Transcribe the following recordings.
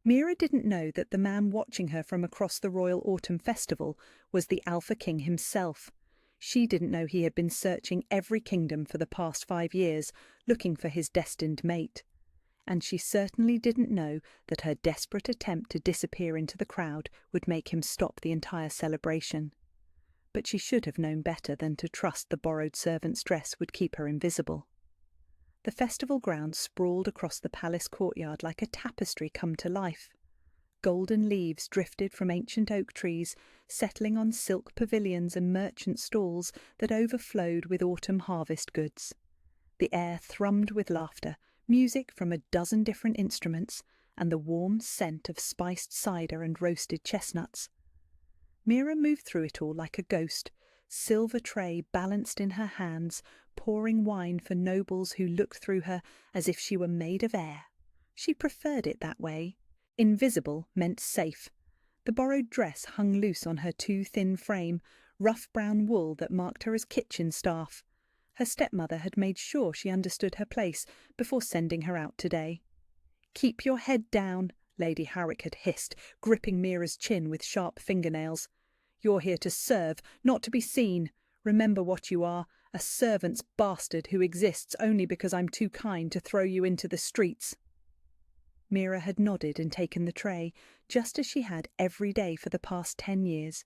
Mira didn't know that the man watching her from across the Royal Autumn Festival was the Alpha King himself. She didn't know he had been searching every kingdom for the past 5 years, looking for his destined mate. And she certainly didn't know that her desperate attempt to disappear into the crowd would make him stop the entire celebration. But she should have known better than to trust the borrowed servant's dress would keep her invisible. The festival grounds sprawled across the palace courtyard like a tapestry come to life. Golden leaves drifted from ancient oak trees, settling on silk pavilions and merchant stalls that overflowed with autumn harvest goods. The air thrummed with laughter, music from a dozen different instruments, and the warm scent of spiced cider and roasted chestnuts. Mira moved through it all like a ghost, silver tray balanced in her hands, pouring wine for nobles who looked through her as if she were made of air. She preferred it that way. Invisible meant safe. The borrowed dress hung loose on her too thin frame, rough brown wool that marked her as kitchen staff. Her stepmother had made sure she understood her place before sending her out today. "Keep your head down," Lady Harrick had hissed, gripping Mira's chin with sharp fingernails. "You're here to serve, not to be seen. Remember what you are, a servant's bastard who exists only because I'm too kind to throw you into the streets." Mira had nodded and taken the tray, just as she had every day for the past 10 years.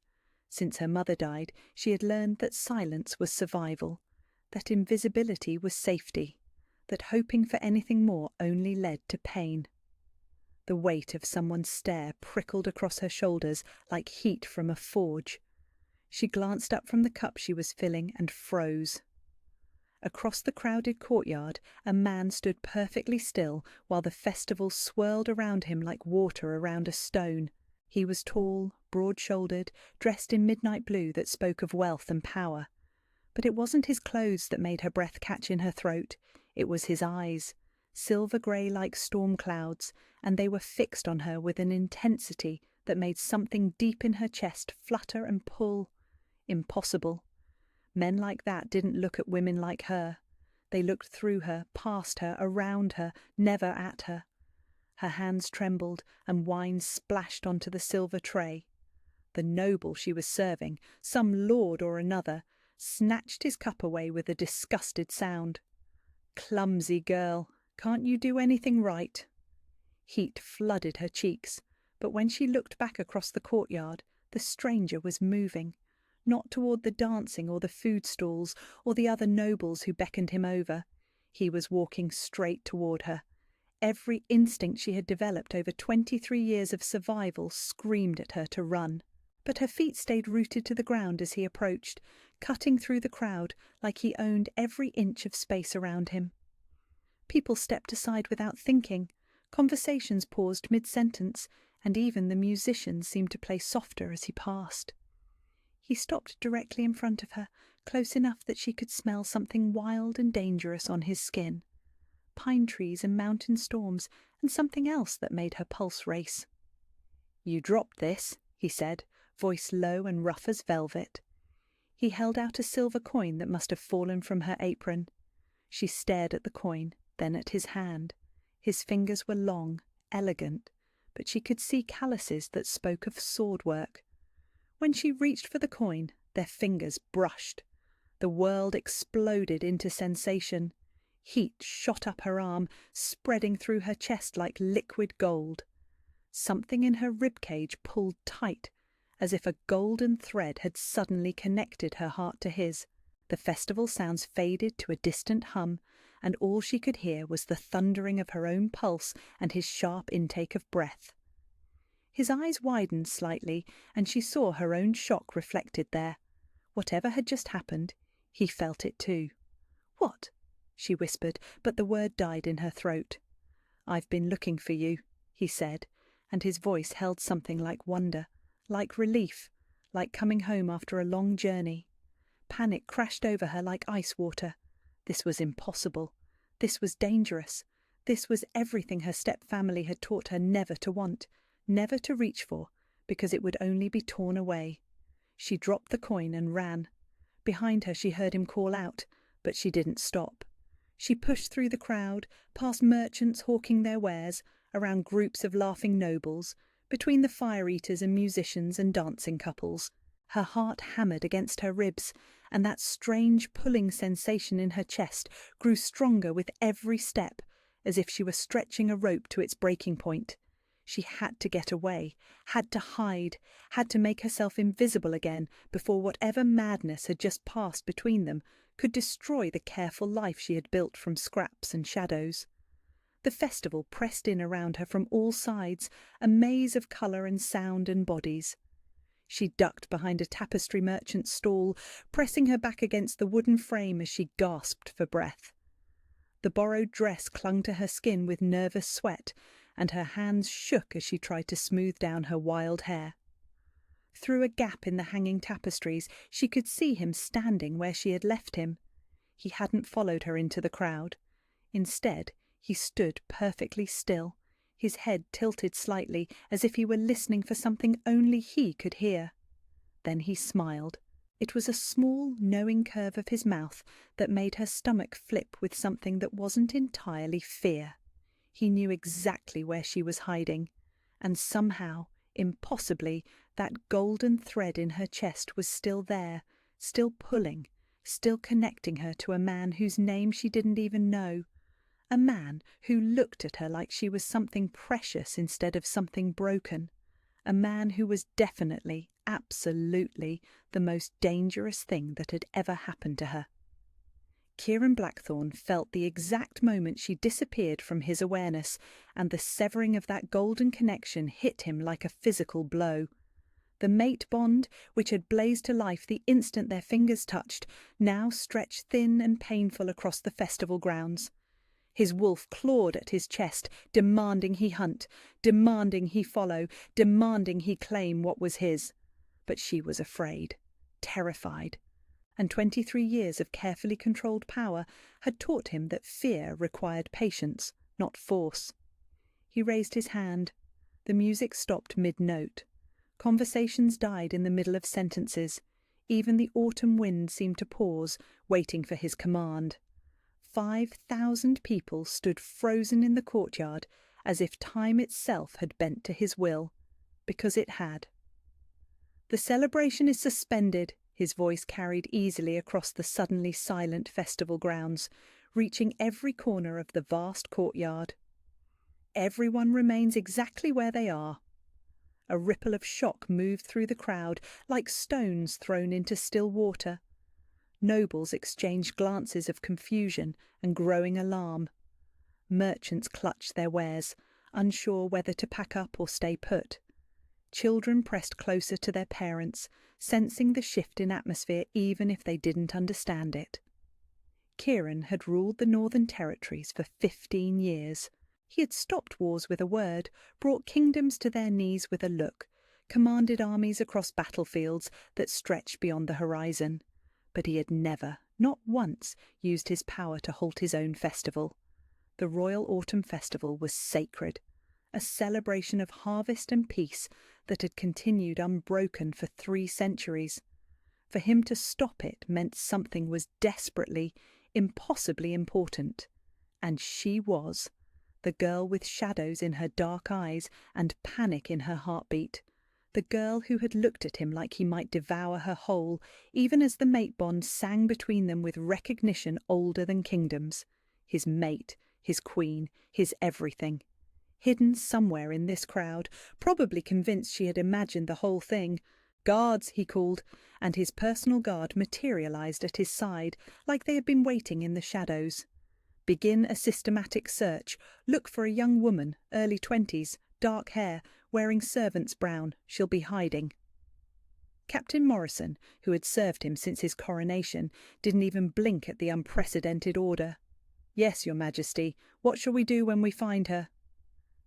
Since her mother died, she had learned that silence was survival, that invisibility was safety, that hoping for anything more only led to pain. The weight of someone's stare prickled across her shoulders like heat from a forge. She glanced up from the cup she was filling and froze. Across the crowded courtyard, a man stood perfectly still while the festival swirled around him like water around a stone. He was tall, broad-shouldered, dressed in midnight blue that spoke of wealth and power. But it wasn't his clothes that made her breath catch in her throat. It was his eyes, silver-grey like storm clouds, and they were fixed on her with an intensity that made something deep in her chest flutter and pull. Impossible. Men like that didn't look at women like her. They looked through her, past her, around her, never at her. Her hands trembled, and wine splashed onto the silver tray. The noble she was serving, some lord or another, snatched his cup away with a disgusted sound. "Clumsy girl, can't you do anything right?" Heat flooded her cheeks, but when she looked back across the courtyard, the stranger was moving. Not toward the dancing or the food stalls or the other nobles who beckoned him over. He was walking straight toward her. Every instinct she had developed over 23 years of survival screamed at her to run. But her feet stayed rooted to the ground as he approached, cutting through the crowd like he owned every inch of space around him. People stepped aside without thinking. Conversations paused mid-sentence, and even the musicians seemed to play softer as he passed. He stopped directly in front of her, close enough that she could smell something wild and dangerous on his skin. Pine trees and mountain storms, and something else that made her pulse race. "You dropped this," he said, voice low and rough as velvet. He held out a silver coin that must have fallen from her apron. She stared at the coin, then at his hand. His fingers were long, elegant, but she could see calluses that spoke of sword work. When she reached for the coin, their fingers brushed. The world exploded into sensation. Heat shot up her arm, spreading through her chest like liquid gold. Something in her ribcage pulled tight, as if a golden thread had suddenly connected her heart to his. The festival sounds faded to a distant hum, and all she could hear was the thundering of her own pulse and his sharp intake of breath. His eyes widened slightly, and she saw her own shock reflected there. Whatever had just happened, he felt it too. "What?" she whispered, but the word died in her throat. "I've been looking for you," he said, and his voice held something like wonder, like relief, like coming home after a long journey. Panic crashed over her like ice water. This was impossible. This was dangerous. This was everything her step-family had taught her never to want, never to reach for, because it would only be torn away. She dropped the coin and ran. Behind her she heard him call out, but she didn't stop. She pushed through the crowd, past merchants hawking their wares, around groups of laughing nobles, between the fire-eaters and musicians and dancing couples. Her heart hammered against her ribs, and that strange pulling sensation in her chest grew stronger with every step, as if she were stretching a rope to its breaking point. She had to get away, had to hide, had to make herself invisible again before whatever madness had just passed between them could destroy the careful life she had built from scraps and shadows. The festival pressed in around her from all sides, a maze of colour and sound and bodies. She ducked behind a tapestry merchant's stall, pressing her back against the wooden frame as she gasped for breath. The borrowed dress clung to her skin with nervous sweat, and her hands shook as she tried to smooth down her wild hair. Through a gap in the hanging tapestries, she could see him standing where she had left him. He hadn't followed her into the crowd. Instead, he stood perfectly still, his head tilted slightly as if he were listening for something only he could hear. Then he smiled. It was a small, knowing curve of his mouth that made her stomach flip with something that wasn't entirely fear. He knew exactly where she was hiding, and somehow, impossibly, that golden thread in her chest was still there, still pulling, still connecting her to a man whose name she didn't even know. A man who looked at her like she was something precious instead of something broken. A man who was definitely, absolutely, the most dangerous thing that had ever happened to her. Kieran Blackthorne felt the exact moment she disappeared from his awareness, and the severing of that golden connection hit him like a physical blow. The mate bond, which had blazed to life the instant their fingers touched, now stretched thin and painful across the festival grounds. His wolf clawed at his chest, demanding he hunt, demanding he follow, demanding he claim what was his. But she was afraid, terrified. And 23 years of carefully controlled power had taught him that fear required patience, not force. He raised his hand. The music stopped mid-note. Conversations died in the middle of sentences. Even the autumn wind seemed to pause, waiting for his command. 5,000 people stood frozen in the courtyard, as if time itself had bent to his will, because it had. "The celebration is suspended," his voice carried easily across the suddenly silent festival grounds, reaching every corner of the vast courtyard. "Everyone remains exactly where they are." A ripple of shock moved through the crowd, like stones thrown into still water. Nobles exchanged glances of confusion and growing alarm. Merchants clutched their wares, unsure whether to pack up or stay put. Children pressed closer to their parents, sensing the shift in atmosphere even if they didn't understand it. Kieran had ruled the Northern Territories for 15 years. He had stopped wars with a word, brought kingdoms to their knees with a look, commanded armies across battlefields that stretched beyond the horizon. But he had never, not once, used his power to halt his own festival. The Royal Autumn Festival was sacred, a celebration of harvest and peace that had continued unbroken for 3 centuries. For him to stop it meant something was desperately, impossibly important. And she was. The girl with shadows in her dark eyes and panic in her heartbeat. The girl who had looked at him like he might devour her whole, even as the mate bond sang between them with recognition older than kingdoms. His mate, his queen, his everything. Hidden somewhere in this crowd, probably convinced she had imagined the whole thing. "Guards," he called, and his personal guard materialized at his side, like they had been waiting in the shadows. "Begin a systematic search. Look for a young woman, early 20s, dark hair, wearing servant's brown. She'll be hiding." Captain Morrison, who had served him since his coronation, didn't even blink at the unprecedented order. "Yes, Your Majesty. What shall we do when we find her?"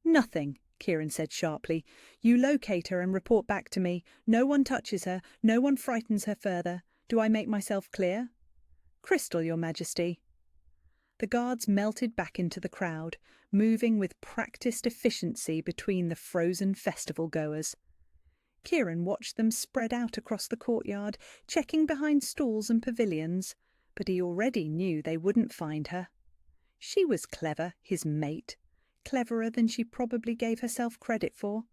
"Nothing," Kieran said sharply. "You locate her and report back to me. No one touches her, no one frightens her further. Do I make myself clear?" "Crystal, Your Majesty." The guards melted back into the crowd, moving with practiced efficiency between the frozen festival-goers. Kieran watched them spread out across the courtyard, checking behind stalls and pavilions, but he already knew they wouldn't find her. She was clever, his mate. cleverer than she probably gave herself credit for.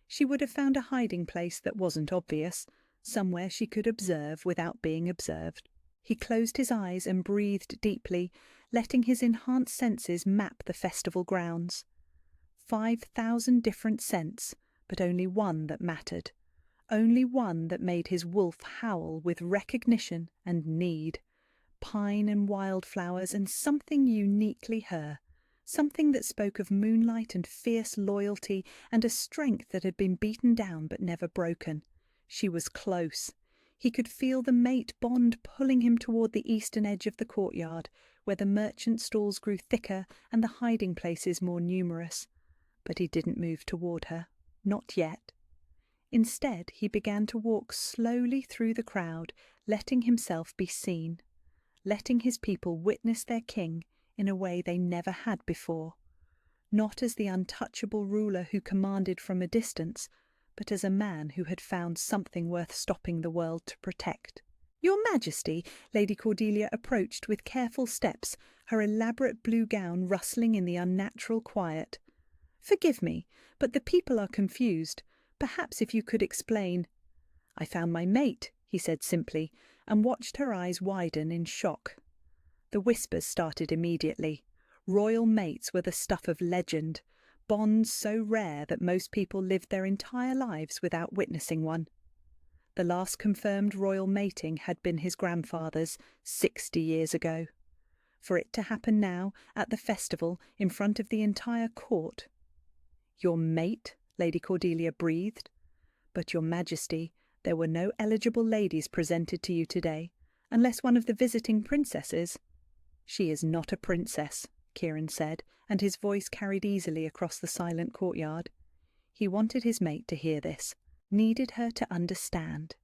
She would have found a hiding place that wasn't obvious, somewhere she could observe without being observed. He closed his eyes and breathed deeply, letting his enhanced senses map the festival grounds. 5,000 different scents, but only one that mattered. Only one that made his wolf howl with recognition and need. Pine and wildflowers and something uniquely her. Something that spoke of moonlight and fierce loyalty and a strength that had been beaten down but never broken. She was close. He could feel the mate bond pulling him toward the eastern edge of the courtyard, where the merchant stalls grew thicker and the hiding places more numerous. But he didn't move toward her. Not yet. Instead, he began to walk slowly through the crowd, letting himself be seen. Letting his people witness their king in a way they never had before. Not as the untouchable ruler who commanded from a distance, but as a man who had found something worth stopping the world to protect. "Your Majesty," Lady Cordelia approached with careful steps, her elaborate blue gown rustling in the unnatural quiet. "Forgive me, but the people are confused. Perhaps if you could explain." "I found my mate," he said simply, and watched her eyes widen in shock. The whispers started immediately. Royal mates were the stuff of legend, bonds so rare that most people lived their entire lives without witnessing one. The last confirmed royal mating had been his grandfather's 60 years ago. For it to happen now, at the festival, in front of the entire court. "Your mate?" Lady Cordelia breathed. "But, Your Majesty, there were no eligible ladies presented to you today, unless one of the visiting princesses." "She is not a princess," Kieran said, and his voice carried easily across the silent courtyard. He wanted his mate to hear this, needed her to understand.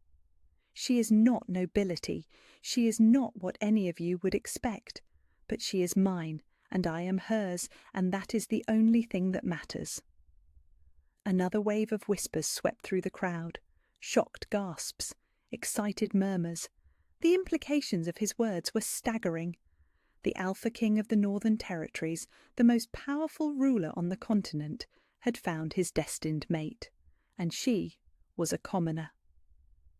"She is not nobility. She is not what any of you would expect. But she is mine, and I am hers, and that is the only thing that matters." Another wave of whispers swept through the crowd. Shocked gasps, excited murmurs. The implications of his words were staggering. The Alpha King of the Northern Territories, the most powerful ruler on the continent, had found his destined mate, and she was a commoner.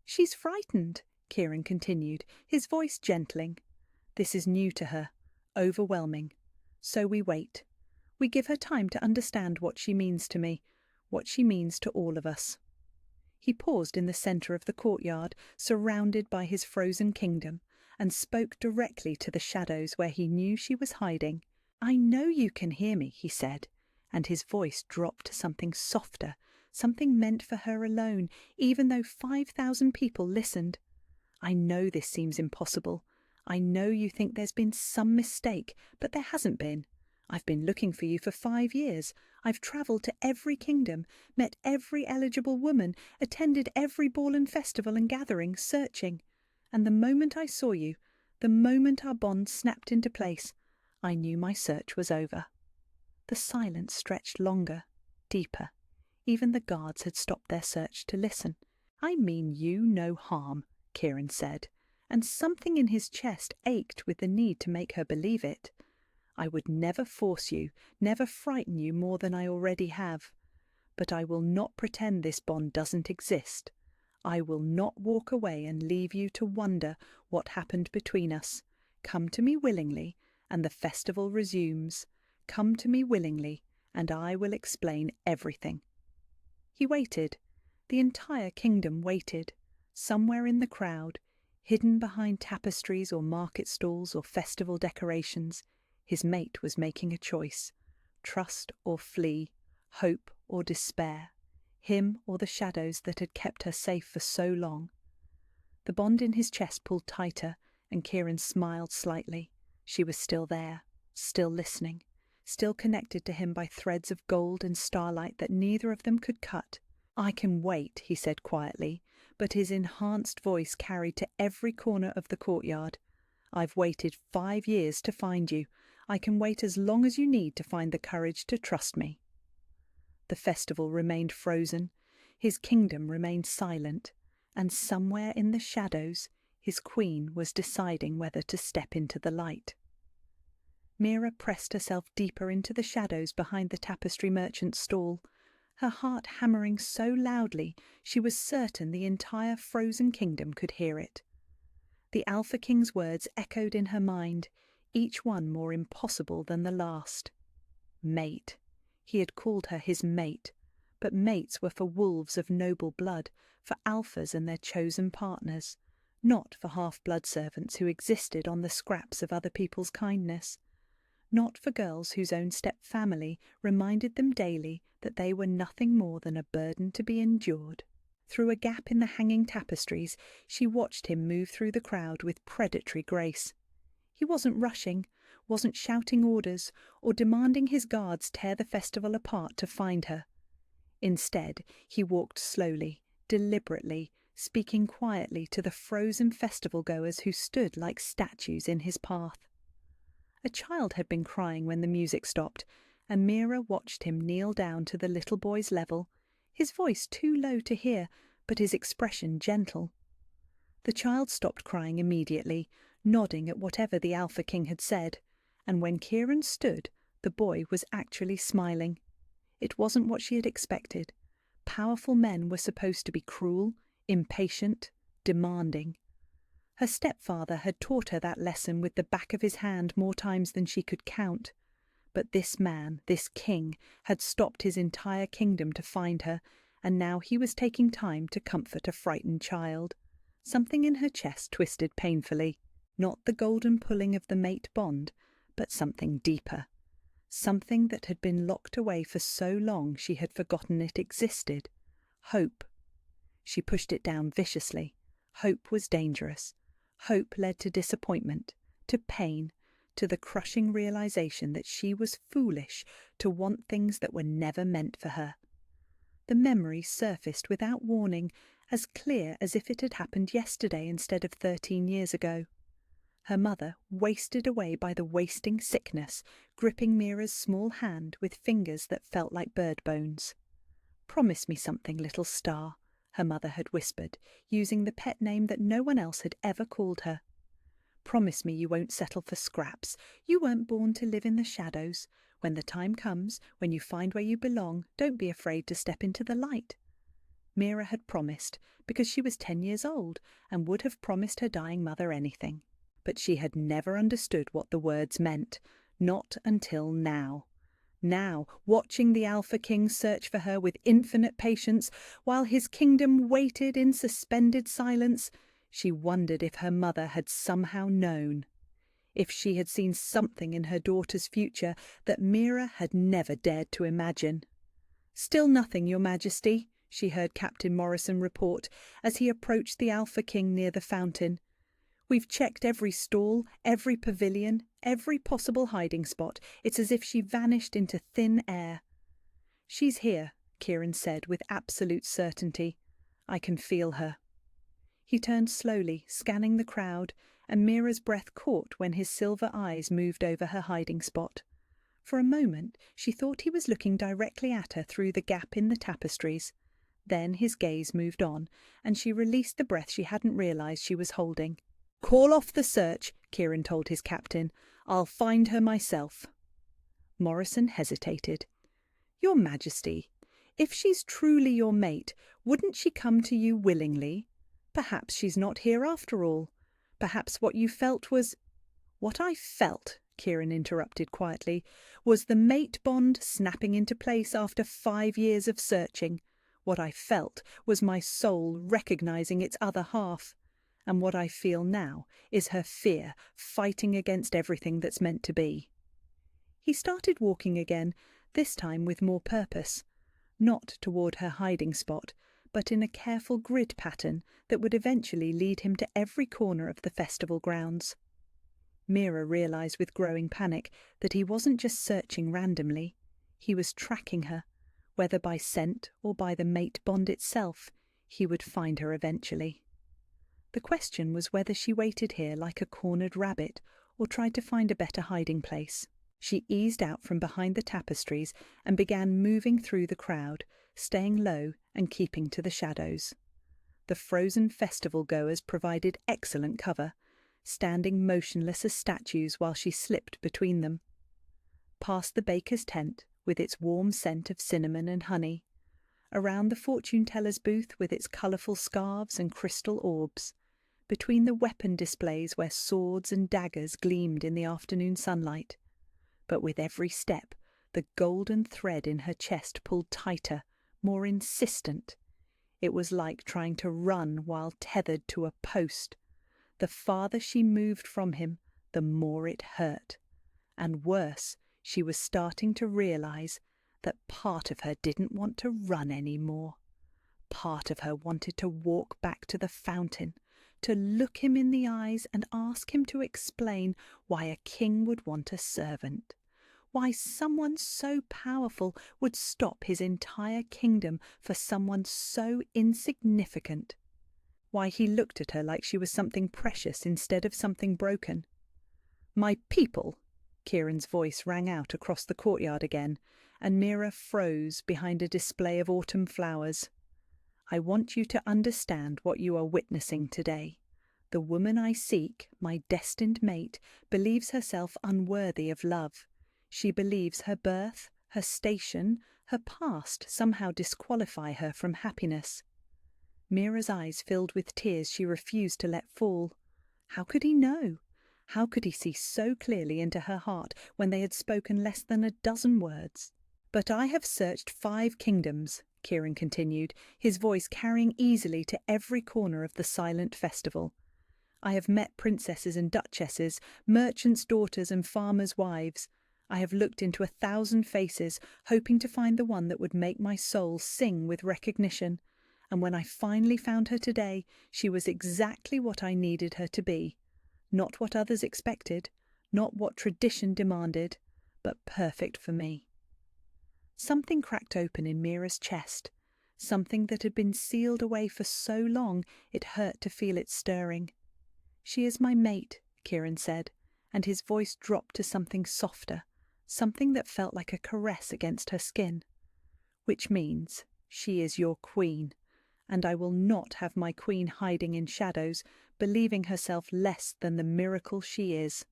"She's frightened," Kieran continued, his voice gentling. "This is new to her, overwhelming. So we wait. We give her time to understand what she means to me, what she means to all of us." He paused in the centre of the courtyard, surrounded by his frozen kingdom, and spoke directly to the shadows where he knew she was hiding. "I know you can hear me," he said, and his voice dropped to something softer, something meant for her alone, even though 5,000 people listened. "I know this seems impossible. I know you think there's been some mistake, but there hasn't been. I've been looking for you for 5 years. I've travelled to every kingdom, met every eligible woman, attended every ball and festival and gathering, searching. And the moment I saw you, the moment our bond snapped into place, I knew my search was over." The silence stretched longer, deeper. Even the guards had stopped their search to listen. "I mean you no harm," Kieran said, and something in his chest ached with the need to make her believe it. "I would never force you, never frighten you more than I already have. But I will not pretend this bond doesn't exist. I will not walk away and leave you to wonder what happened between us. Come to me willingly, and the festival resumes. Come to me willingly, and I will explain everything." He waited. The entire kingdom waited. Somewhere in the crowd, hidden behind tapestries or market stalls or festival decorations, his mate was making a choice. Trust or flee, hope or despair, him or the shadows that had kept her safe for so long. The bond in his chest pulled tighter, and Kieran smiled slightly. She was still there, still listening, still connected to him by threads of gold and starlight that neither of them could cut. "I can wait," he said quietly, but his enhanced voice carried to every corner of the courtyard. "I've waited 5 years to find you. I can wait as long as you need to find the courage to trust me." The festival remained frozen, his kingdom remained silent, and somewhere in the shadows his queen was deciding whether to step into the light. Mira pressed herself deeper into the shadows behind the tapestry merchant's stall, her heart hammering so loudly she was certain the entire frozen kingdom could hear it. The Alpha King's words echoed in her mind, each one more impossible than the last. Mate. He had called her his mate, but mates were for wolves of noble blood, for alphas and their chosen partners, not for half-blood servants who existed on the scraps of other people's kindness, not for girls whose own step-family reminded them daily that they were nothing more than a burden to be endured. Through a gap in the hanging tapestries, she watched him move through the crowd with predatory grace. He wasn't rushing, wasn't shouting orders, or demanding his guards tear the festival apart to find her. Instead, he walked slowly, deliberately, speaking quietly to the frozen festival-goers who stood like statues in his path. A child had been crying when the music stopped, and Mira watched him kneel down to the little boy's level, his voice too low to hear, but his expression gentle. The child stopped crying immediately, nodding at whatever the Alpha King had said, and when Kieran stood, the boy was actually smiling. It wasn't what she had expected. Powerful men were supposed to be cruel, impatient, demanding. Her stepfather had taught her that lesson with the back of his hand more times than she could count. But this man, this king, had stopped his entire kingdom to find her, and now he was taking time to comfort a frightened child. Something in her chest twisted painfully, not the golden pulling of the mate bond, but something deeper. Something that had been locked away for so long she had forgotten it existed. Hope. She pushed it down viciously. Hope was dangerous. Hope led to disappointment, to pain, to the crushing realization that she was foolish to want things that were never meant for her. The memory surfaced without warning, as clear as if it had happened yesterday instead of 13 years ago. Her mother, wasted away by the wasting sickness, gripping Mira's small hand with fingers that felt like bird bones. "Promise me something, little star," her mother had whispered, using the pet name that no one else had ever called her. "Promise me you won't settle for scraps. You weren't born to live in the shadows. When the time comes, when you find where you belong, don't be afraid to step into the light." Mira had promised, because she was 10 years old, and would have promised her dying mother anything. But she had never understood what the words meant, not until now. Now, watching the Alpha King search for her with infinite patience, while his kingdom waited in suspended silence, she wondered if her mother had somehow known. If she had seen something in her daughter's future that Mira had never dared to imagine. "Still nothing, Your Majesty," she heard Captain Morrison report as he approached the Alpha King near the fountain. "We've checked every stall, every pavilion, every possible hiding spot. It's as if she vanished into thin air." "She's here," Kieran said with absolute certainty. "I can feel her." He turned slowly, scanning the crowd, and Mira's breath caught when his silver eyes moved over her hiding spot. For a moment she thought he was looking directly at her through the gap in the tapestries. Then his gaze moved on, and she released the breath she hadn't realized she was holding. "Call off the search," Kieran told his captain. "I'll find her myself." Morrison hesitated. "Your Majesty, if she's truly your mate, wouldn't she come to you willingly? Perhaps she's not here after all. Perhaps what you felt was—" "What I felt," Kieran interrupted quietly, "was the mate bond snapping into place after 5 years of searching. What I felt was my soul recognizing its other half. And what I feel now is her fear fighting against everything that's meant to be." He started walking again, this time with more purpose. Not toward her hiding spot, but in a careful grid pattern that would eventually lead him to every corner of the festival grounds. Mira realized with growing panic that he wasn't just searching randomly. He was tracking her. Whether by scent or by the mate bond itself, he would find her eventually. The question was whether she waited here like a cornered rabbit or tried to find a better hiding place. She eased out from behind the tapestries and began moving through the crowd, staying low and keeping to the shadows. The frozen festival-goers provided excellent cover. standing motionless as statues while she slipped between them. Past the baker's tent, with its warm scent of cinnamon and honey, around the fortune-teller's booth with its colourful scarves and crystal orbs, between the weapon displays where swords and daggers gleamed in the afternoon sunlight. But with every step, the golden thread in her chest pulled tighter, more insistent. It was like trying to run while tethered to a post. The farther she moved from him, the more it hurt. And worse, she was starting to realize that part of her didn't want to run anymore. Part of her wanted to walk back to the fountain, to look him in the eyes and ask him to explain why a king would want a servant, why someone so powerful would stop his entire kingdom for someone so insignificant, why he looked at her like she was something precious instead of something broken. "My people!" Kieran's voice rang out across the courtyard again, and Mira froze behind a display of autumn flowers. "I want you to understand what you are witnessing today. The woman I seek, my destined mate, believes herself unworthy of love. She believes her birth, her station, her past somehow disqualify her from happiness." Mira's eyes filled with tears she refused to let fall. How could he know? How could he see so clearly into her heart when they had spoken less than a dozen words? "But I have searched 5 kingdoms," Kieran continued, his voice carrying easily to every corner of the silent festival. "I have met princesses and duchesses, merchants' daughters and farmers' wives. I have looked into 1,000 faces, hoping to find the one that would make my soul sing with recognition. And when I finally found her today, she was exactly what I needed her to be. Not what others expected, not what tradition demanded, but perfect for me." Something cracked open in Mira's chest, something that had been sealed away for so long it hurt to feel it stirring. "She is my mate," Kieran said, and his voice dropped to something softer, something that felt like a caress against her skin. "Which means she is your queen, and I will not have my queen hiding in shadows, believing herself less than the miracle she is."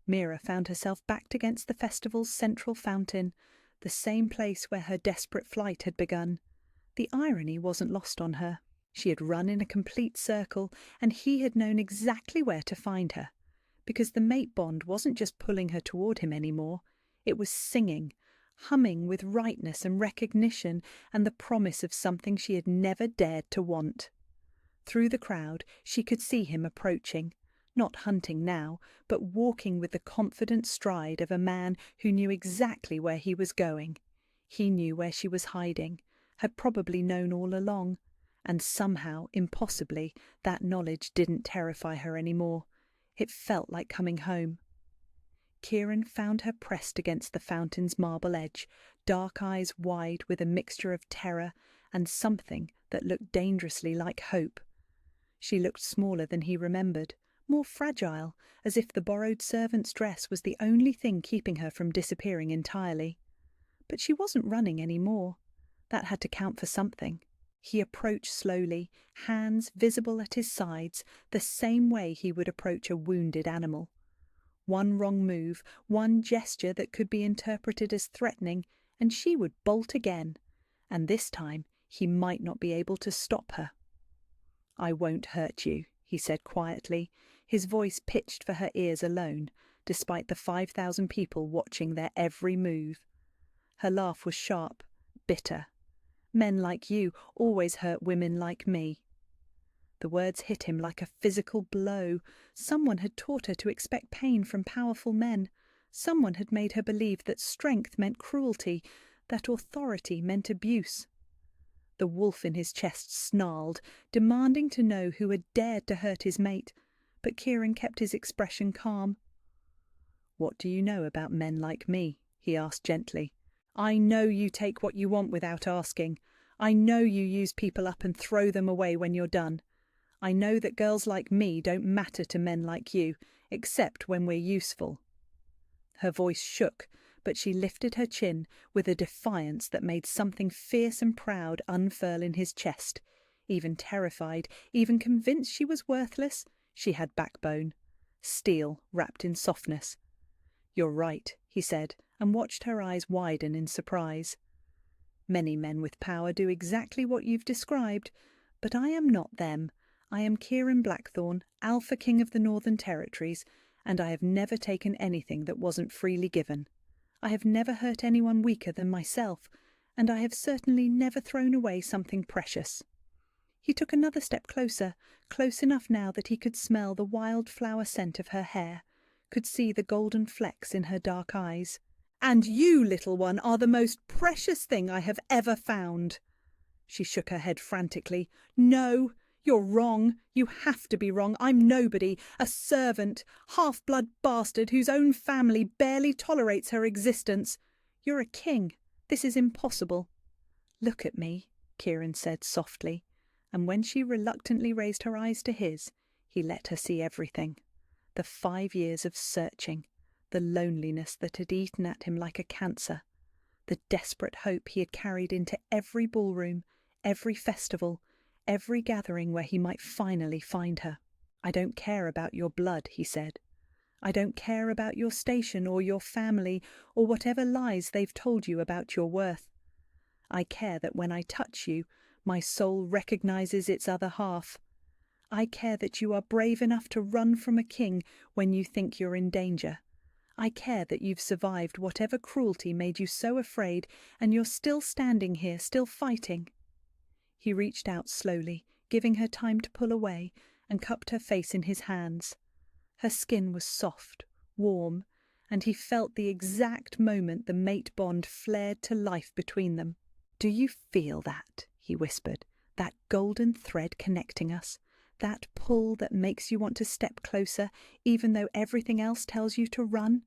Mira found herself backed against the festival's central fountain, the same place where her desperate flight had begun. The irony wasn't lost on her. She had run in a complete circle, and he had known exactly where to find her, because the mate bond wasn't just pulling her toward him anymore. It was singing, humming with rightness and recognition and the promise of something she had never dared to want. Through the crowd, she could see him approaching, not hunting now, but walking with the confident stride of a man who knew exactly where he was going. He knew where she was hiding, had probably known all along, and somehow, impossibly, that knowledge didn't terrify her anymore. It felt like coming home. Kieran found her pressed against the fountain's marble edge, dark eyes wide with a mixture of terror and something that looked dangerously like hope. She looked smaller than he remembered, more fragile, as if the borrowed servant's dress was the only thing keeping her from disappearing entirely. But she wasn't running any more. That had to count for something. He approached slowly, hands visible at his sides, the same way he would approach a wounded animal. One wrong move, one gesture that could be interpreted as threatening, and she would bolt again. And this time he might not be able to stop her. "I won't hurt you," he said quietly, his voice pitched for her ears alone, despite the 5,000 people watching their every move. Her laugh was sharp, bitter. "Men like you always hurt women like me." The words hit him like a physical blow. Someone had taught her to expect pain from powerful men. Someone had made her believe that strength meant cruelty, that authority meant abuse. The wolf in his chest snarled, demanding to know who had dared to hurt his mate, but Kieran kept his expression calm. "What do you know about men like me?" he asked gently. "I know you take what you want without asking. I know you use people up and throw them away when you're done. I know that girls like me don't matter to men like you, except when we're useful." Her voice shook, but she lifted her chin with a defiance that made something fierce and proud unfurl in his chest. Even terrified, even convinced she was worthless, She had backbone. Steel wrapped in softness. "You're right," he said, and watched her eyes widen in surprise. "Many men with power do exactly what you've described, but I am not them. I am Kieran Blackthorne, Alpha King of the Northern Territories, and I have never taken anything that wasn't freely given. I have never hurt anyone weaker than myself, and I have certainly never thrown away something precious." He took another step closer, close enough now that he could smell the wildflower scent of her hair, could see the golden flecks in her dark eyes. "And you, little one, are the most precious thing I have ever found." She shook her head frantically. "No, you're wrong. You have to be wrong. I'm nobody, a servant, half-blood bastard whose own family barely tolerates her existence. You're a king. This is impossible." "Look at me," Kieran said softly, and when she reluctantly raised her eyes to his, he let her see everything. The 5 years of searching, the loneliness that had eaten at him like a cancer, the desperate hope he had carried into every ballroom, every festival, every gathering where he might finally find her. "I don't care about your blood," he said. "I don't care about your station or your family or whatever lies they've told you about your worth. I care that when I touch you, my soul recognizes its other half. I care that you are brave enough to run from a king when you think you're in danger. I care that you've survived whatever cruelty made you so afraid, and you're still standing here, still fighting." He reached out slowly, giving her time to pull away, and cupped her face in his hands. Her skin was soft, warm, and he felt the exact moment the mate bond flared to life between them. "Do you feel that?" he whispered. "That golden thread connecting us? That pull that makes you want to step closer, even though everything else tells you to run?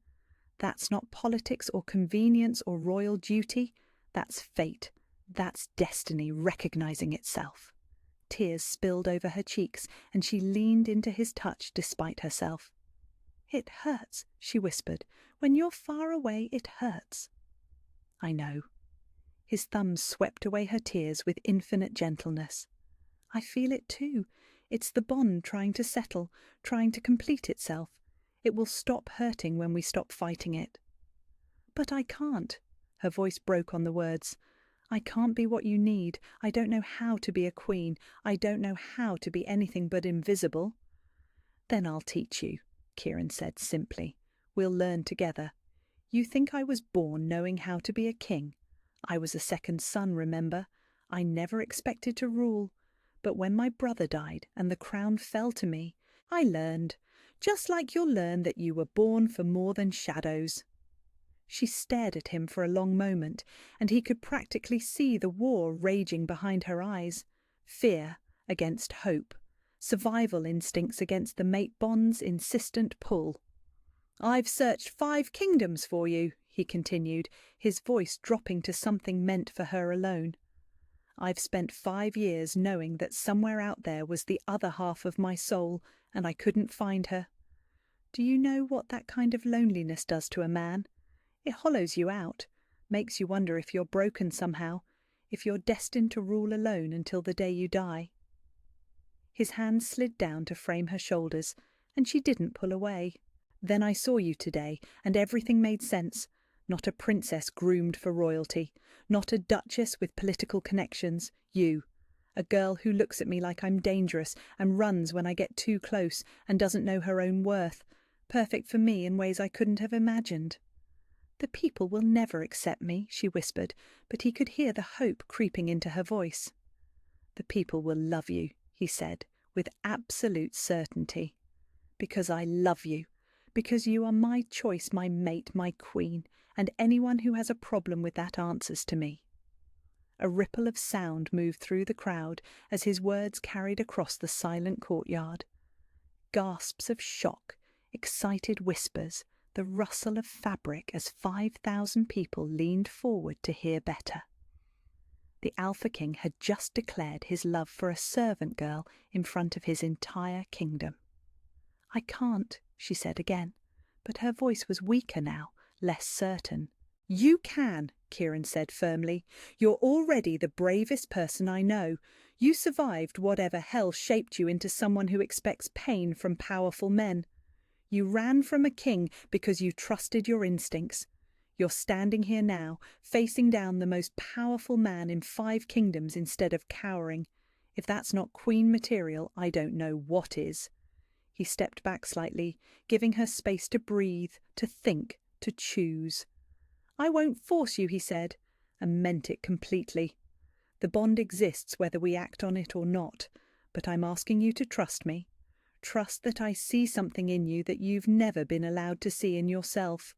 That's not politics or convenience or royal duty. That's fate. That's destiny recognizing itself." Tears spilled over her cheeks, and she leaned into his touch despite herself. "It hurts," she whispered. "When you're far away, it hurts." "I know." His thumbs swept away her tears with infinite gentleness. "I feel it too. It's the bond trying to settle, trying to complete itself. It will stop hurting when we stop fighting it." "But I can't." Her voice broke on the words. "I can't be what you need. I don't know how to be a queen. I don't know how to be anything but invisible." "Then I'll teach you," Kieran said simply. "We'll learn together. You think I was born knowing how to be a king. I was a second son, remember? I never expected to rule. But when my brother died and the crown fell to me, I learned, just like you'll learn that you were born for more than shadows." She stared at him for a long moment, and he could practically see the war raging behind her eyes. Fear against hope. Survival instincts against the mate bond's insistent pull. "I've searched 5 kingdoms for you," he continued, his voice dropping to something meant for her alone. "I've spent 5 years knowing that somewhere out there was the other half of my soul, and I couldn't find her. Do you know what that kind of loneliness does to a man? It hollows you out, makes you wonder if you're broken somehow, if you're destined to rule alone until the day you die." His hand slid down to frame her shoulders, and she didn't pull away. "Then I saw you today, and everything made sense. Not a princess groomed for royalty, not a duchess with political connections. You, a girl who looks at me like I'm dangerous and runs when I get too close and doesn't know her own worth, perfect for me in ways I couldn't have imagined." "The people will never accept me," she whispered, but he could hear the hope creeping into her voice. "The people will love you," he said, with absolute certainty. "Because I love you. Because you are my choice, my mate, my queen, and anyone who has a problem with that answers to me." A ripple of sound moved through the crowd as his words carried across the silent courtyard. Gasps of shock, excited whispers, the rustle of fabric as 5,000 people leaned forward to hear better. The Alpha King had just declared his love for a servant girl in front of his entire kingdom. "I can't," she said again, but her voice was weaker now, less certain. You can, Kieran said firmly. You're already the bravest person I know. You survived whatever hell shaped you into someone who expects pain from powerful men. You ran from a king because you trusted your instincts. You're standing here now, facing down the most powerful man in 5 kingdoms instead of cowering. If that's not queen material, I don't know what is. He stepped back slightly, giving her space to breathe, to think, to choose. I won't force you, he said, and meant it completely. The bond exists whether we act on it or not, but I'm asking you to trust me. Trust that I see something in you that you've never been allowed to see in yourself.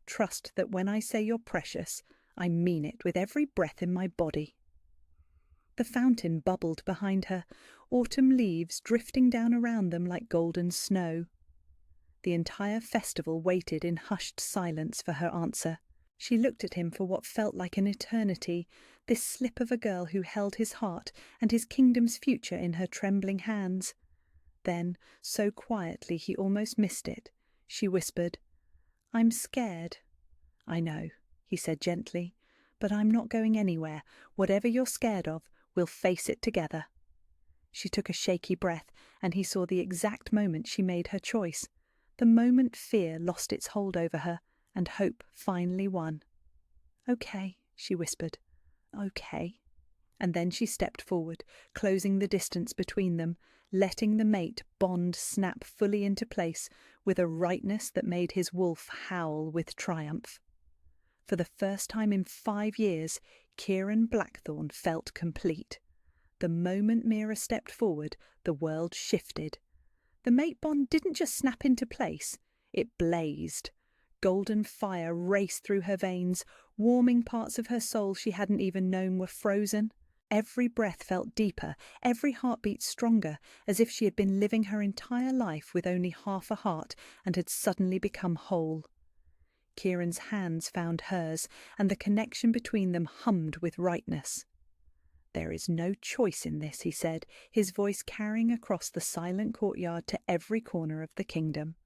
Trust that when I say you're precious, I mean it with every breath in my body. The fountain bubbled behind her, autumn leaves drifting down around them like golden snow. The entire festival waited in hushed silence for her answer. She looked at him for what felt like an eternity, this slip of a girl who held his heart and his kingdom's future in her trembling hands. Then, so quietly he almost missed it, she whispered, "I'm scared." "I know," he said gently, "but I'm not going anywhere. Whatever you're scared of, we'll face it together." She took a shaky breath, and he saw the exact moment she made her choice, the moment fear lost its hold over her and hope finally won. "Okay," she whispered. "Okay." And then she stepped forward, closing the distance between them, letting the mate bond snap fully into place with a rightness that made his wolf howl with triumph. For the first time in 5 years, Kieran Blackthorne felt complete. The moment Mira stepped forward, the world shifted. The mate bond didn't just snap into place, it blazed. Golden fire raced through her veins, warming parts of her soul she hadn't even known were frozen. Every breath felt deeper, every heartbeat stronger, as if she had been living her entire life with only half a heart and had suddenly become whole. Kieran's hands found hers, and the connection between them hummed with rightness. "There is no choice in this," he said, his voice carrying across the silent courtyard to every corner of the kingdom.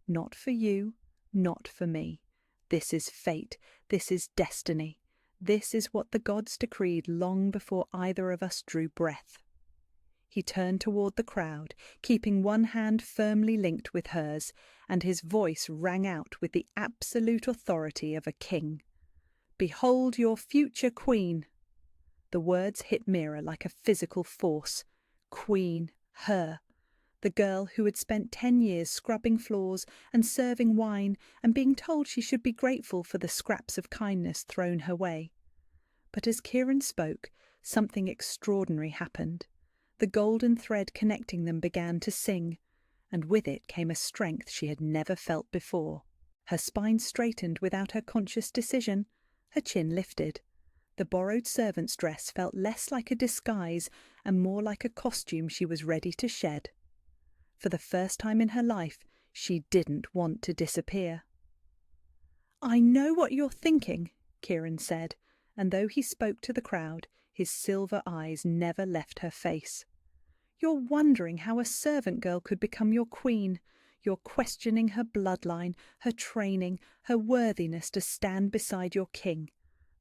"Not for you, not for me. This is fate, this is destiny. This is what the gods decreed long before either of us drew breath." He turned toward the crowd, keeping one hand firmly linked with hers, and his voice rang out with the absolute authority of a king. "Behold your future queen." The words hit Mira like a physical force. Queen, her. The girl who had spent 10 years scrubbing floors and serving wine and being told she should be grateful for the scraps of kindness thrown her way. But as Kieran spoke, something extraordinary happened. The golden thread connecting them began to sing, and with it came a strength she had never felt before. Her spine straightened without her conscious decision. Her chin lifted. The borrowed servant's dress felt less like a disguise and more like a costume she was ready to shed. For the first time in her life, she didn't want to disappear. "I know what you're thinking," Kieran said, and though he spoke to the crowd, his silver eyes never left her face. "You're wondering how a servant girl could become your queen. You're questioning her bloodline, her training, her worthiness to stand beside your king."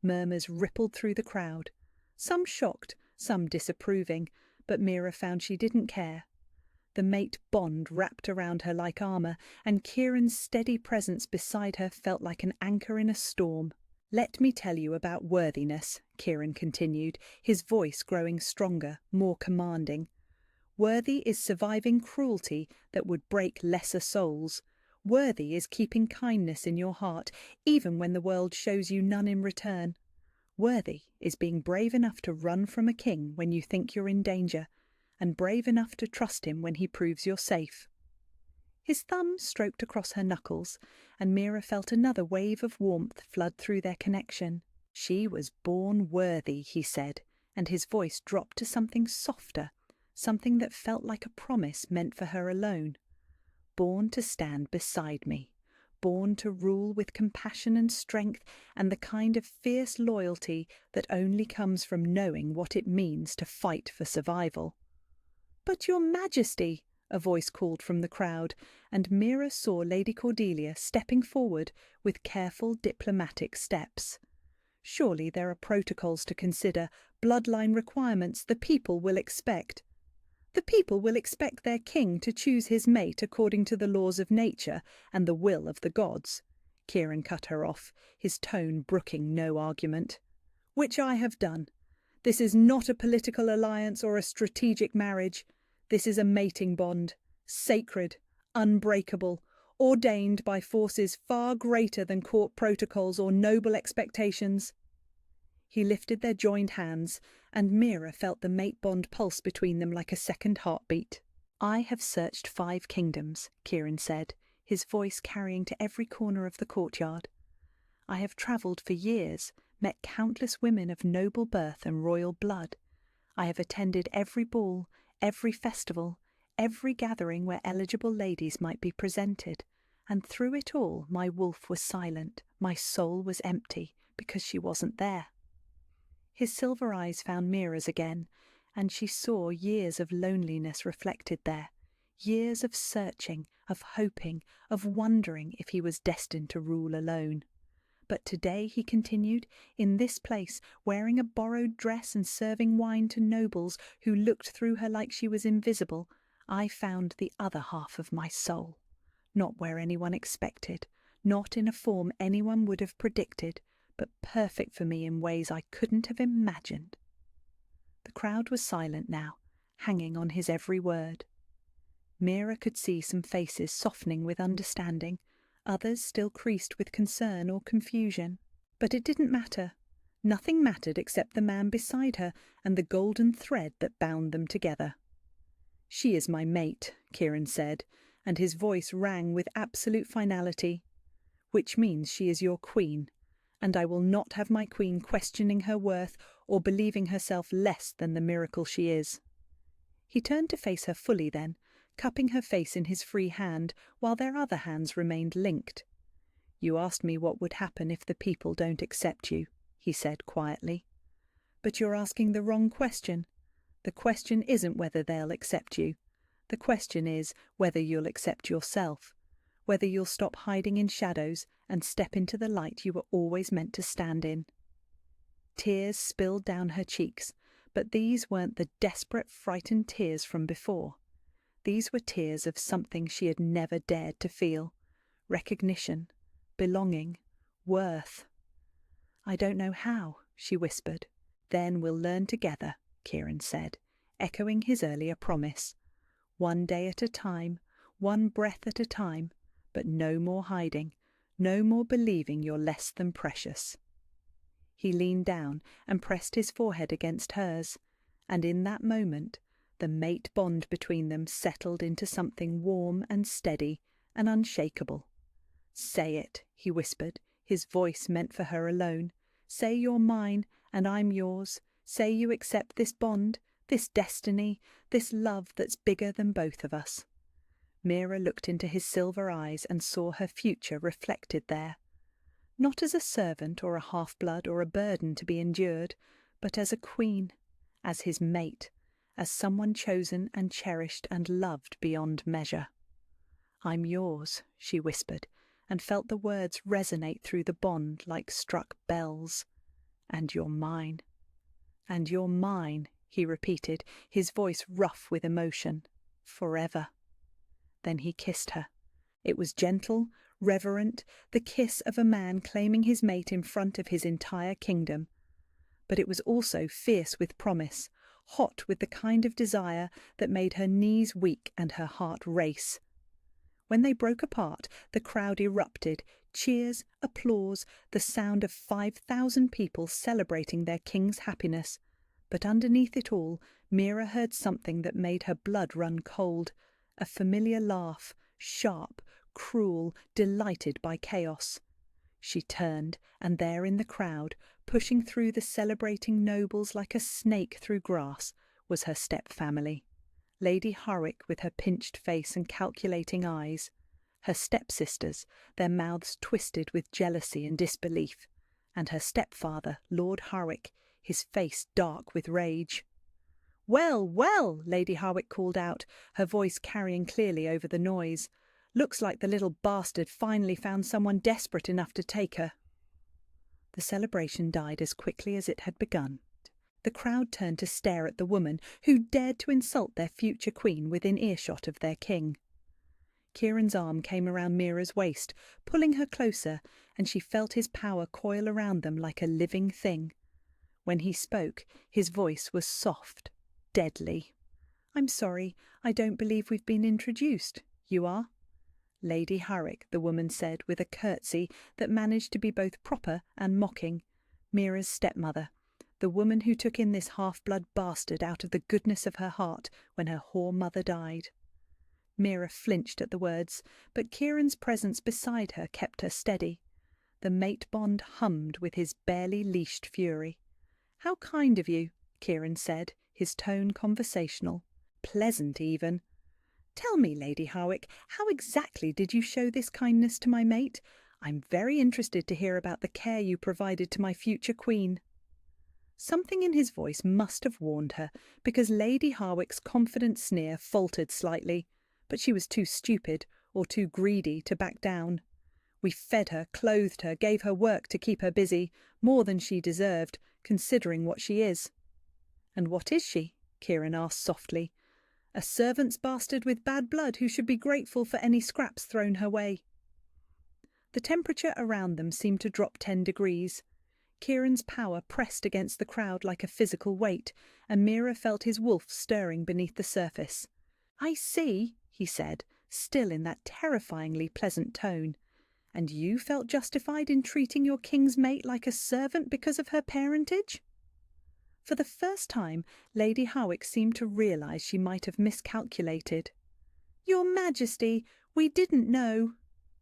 Murmurs rippled through the crowd, some shocked, some disapproving, but Mira found she didn't care. The mate bond wrapped around her like armour, and Kieran's steady presence beside her felt like an anchor in a storm. "Let me tell you about worthiness," Kieran continued, his voice growing stronger, more commanding. "Worthy is surviving cruelty that would break lesser souls. Worthy is keeping kindness in your heart, even when the world shows you none in return. Worthy is being brave enough to run from a king when you think you're in danger, and brave enough to trust him when he proves you're safe." His thumb stroked across her knuckles, and Mira felt another wave of warmth flood through their connection. She was born worthy, he said, and his voice dropped to something softer, something that felt like a promise meant for her alone. "Born to stand beside me, born to rule with compassion and strength and the kind of fierce loyalty that only comes from knowing what it means to fight for survival." "But your Majesty," a voice called from the crowd, and Mira saw Lady Cordelia stepping forward with careful diplomatic steps. Surely there are protocols to consider, bloodline requirements the people will expect. The people will expect their king to choose his mate according to the laws of nature and the will of the gods. Kieran cut her off, his tone brooking no argument. Which I have done. This is not a political alliance or a strategic marriage. This is a mating bond, sacred, unbreakable, ordained by forces far greater than court protocols or noble expectations. He lifted their joined hands, and Mira felt the mate bond pulse between them like a second heartbeat. I have searched 5 kingdoms, Kieran said, his voice carrying to every corner of the courtyard. I have travelled for years, met countless women of noble birth and royal blood. I have attended every ball, every festival, every gathering where eligible ladies might be presented, and through it all my wolf was silent, my soul was empty, because she wasn't there. His silver eyes found Mira's again, and she saw years of loneliness reflected there, years of searching, of hoping, of wondering if he was destined to rule alone. But today, he continued, in this place, wearing a borrowed dress and serving wine to nobles who looked through her like she was invisible, I found the other half of my soul. Not where anyone expected, not in a form anyone would have predicted, but perfect for me in ways I couldn't have imagined. The crowd was silent now, hanging on his every word. Mira could see some faces softening with understanding, others still creased with concern or confusion. But it didn't matter. Nothing mattered except the man beside her and the golden thread that bound them together. "She is my mate," Kieran said, and his voice rang with absolute finality, "which means she is your queen, and I will not have my queen questioning her worth or believing herself less than the miracle she is." He turned to face her fully then, cupping her face in his free hand while their other hands remained linked. "You asked me what would happen if the people don't accept you," he said quietly. "But you're asking the wrong question. The question isn't whether they'll accept you. The question is whether you'll accept yourself, whether you'll stop hiding in shadows and step into the light you were always meant to stand in." Tears spilled down her cheeks, but these weren't the desperate, frightened tears from before. These were tears of something she had never dared to feel: recognition, belonging, worth. "I don't know how," she whispered. "Then we'll learn together," Kieran said, echoing his earlier promise. "One day at a time, one breath at a time, but no more hiding, no more believing you're less than precious." He leaned down and pressed his forehead against hers, and in that moment the mate bond between them settled into something warm and steady and unshakable. "Say it," he whispered, his voice meant for her alone. "Say you're mine and I'm yours. Say you accept this bond, this destiny, this love that's bigger than both of us." Mira looked into his silver eyes and saw her future reflected there. Not as a servant or a half-blood or a burden to be endured, but as a queen, as his mate, as someone chosen and cherished and loved beyond measure. "I'm yours," she whispered, and felt the words resonate through the bond like struck bells. "And you're mine." "And you're mine," he repeated, his voice rough with emotion. "Forever." Then he kissed her. It was gentle, reverent, the kiss of a man claiming his mate in front of his entire kingdom. But it was also fierce with promise, hot with the kind of desire that made her knees weak and her heart race. When they broke apart, the crowd erupted, cheers, applause, the sound of 5,000 people celebrating their king's happiness. But underneath it all, Mira heard something that made her blood run cold, a familiar laugh, sharp, cruel, delighted by chaos. She turned, and there in the crowd, pushing through the celebrating nobles like a snake through grass, was her step-family. Lady Hurwick with her pinched face and calculating eyes, her stepsisters, their mouths twisted with jealousy and disbelief, and her stepfather, Lord Hurwick, his face dark with rage. "Well, well," Lady Harwick called out, her voice carrying clearly over the noise. "Looks like the little bastard finally found someone desperate enough to take her." The celebration died as quickly as it had begun. The crowd turned to stare at the woman who dared to insult their future queen within earshot of their king. Kieran's arm came around Mira's waist, pulling her closer, and she felt his power coil around them like a living thing. When he spoke, his voice was soft, deadly. "I'm sorry, I don't believe we've been introduced. You are?" "Lady Harwick," the woman said with a curtsy that managed to be both proper and mocking. "Mira's stepmother, the woman who took in this half-blood bastard out of the goodness of her heart when her whore mother died." Mira flinched at the words, but Kieran's presence beside her kept her steady. The mate bond hummed with his barely leashed fury. "How kind of you," Kieran said, his tone conversational. Pleasant, even. "Tell me, Lady Harwick, how exactly did you show this kindness to my mate? I'm very interested to hear about the care you provided to my future queen." Something in his voice must have warned her, because Lady Harwick's confident sneer faltered slightly, but she was too stupid or too greedy to back down. "We fed her, clothed her, gave her work to keep her busy, more than she deserved, considering what she is." "And what is she?" Kieran asked softly. "A servant's bastard with bad blood who should be grateful for any scraps thrown her way." The temperature around them seemed to drop 10 degrees. Kieran's power pressed against the crowd like a physical weight, and Mira felt his wolf stirring beneath the surface. "I see," he said, still in that terrifyingly pleasant tone. "And you felt justified in treating your king's mate like a servant because of her parentage?" For the first time, Lady Harwick seemed to realise she might have miscalculated. "Your Majesty, we didn't know—"